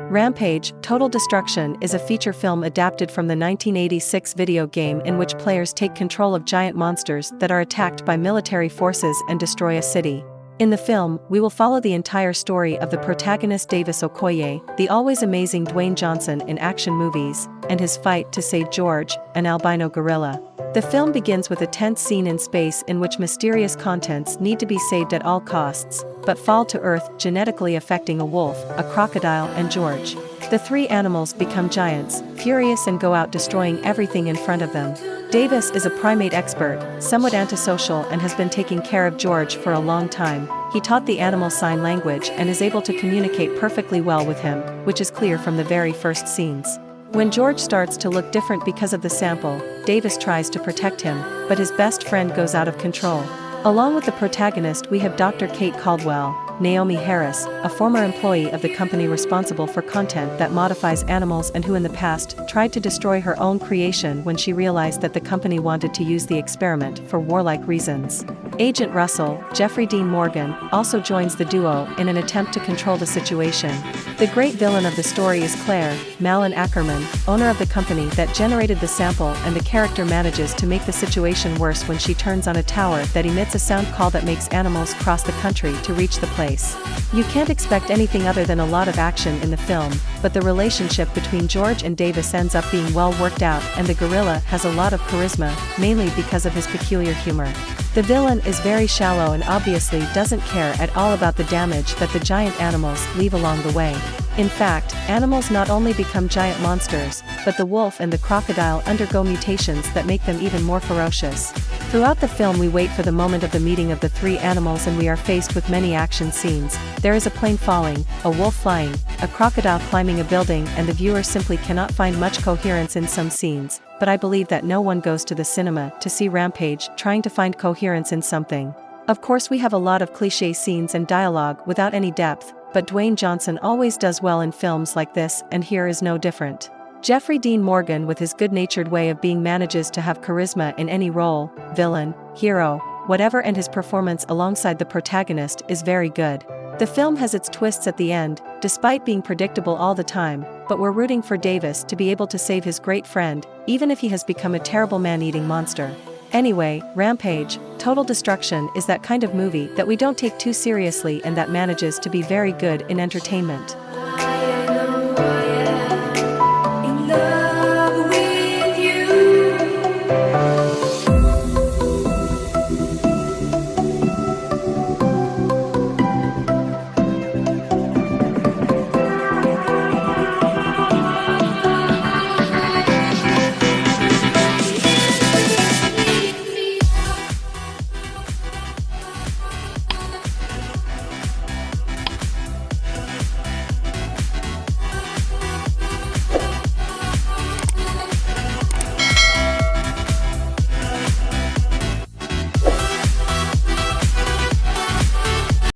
Rampage, Total Destruction is a feature film adapted from the 1986 video game in which players take control of giant monsters that are attacked by military forces and destroy a city. In the film, we will follow the entire story of the protagonist Davis Okoye, the always amazing Dwayne Johnson in action movies, and his fight to save Geroge, an albino gorilla. The film begins with a tense scene in space in which mysterious contents need to be saved at all costs, but fall to Earth, genetically affecting a wolf, a crocodile, and Geroge. The three animals become giants, furious, and go out destroying everything in front of them. Davis is a primate expert, somewhat antisocial, and has been taking care of Geroge for a long time. He taught the animal sign language and is able to communicate perfectly well with him, which is clear from the very first scenes. When Geroge starts to look different because of the sample, Davis tries to protect him, but his best friend goes out of control. Along with the protagonist, we have Dr. Kate Caldwell, Naomi Harris, a former employee of the company responsible for content that modifies animals and who in the past tried to destroy her own creation when she realized that the company wanted to use the experiment for warlike reasons. Agent Russell, Jeffrey Dean Morgan, also joins the duo in an attempt to control the situation. The great villain of the story is Claire, Malin Ackerman, owner of the company that generated the sample, and the character manages to make the situation worse when she turns on a tower that emits a sound call that makes animals cross the country to reach the place. You can't expect anything other than a lot of action in the film, but the relationship between Geroge and Davis ends up being well worked out, and the gorilla has a lot of charisma, mainly because of his peculiar humor. The villain is very shallow and obviously doesn't care at all about the damage that the giant animals leave along the way. In fact, animals not only become giant monsters, but the wolf and the crocodile undergo mutations that make them even more ferocious. Throughout the film we wait for the moment of the meeting of the three animals, and we are faced with many action scenes. There is a plane falling, a wolf flying, a crocodile climbing a building, and the viewer simply cannot find much coherence in some scenes, but I believe that no one goes to the cinema to see Rampage trying to find coherence in something. Of course we have a lot of cliché scenes and dialogue without any depth, but Dwayne Johnson always does well in films like this, and here is no different. Jeffrey Dean Morgan, with his good-natured way of being, manages to have charisma in any role, villain, hero, whatever, and his performance alongside the protagonist is very good. The film has its twists at the end, despite being predictable all the time, but we're rooting for Davis to be able to save his great friend, even if he has become a terrible man-eating monster. Anyway, Rampage, Total Destruction is that kind of movie that we don't take too seriously and that manages to be very good in entertainment.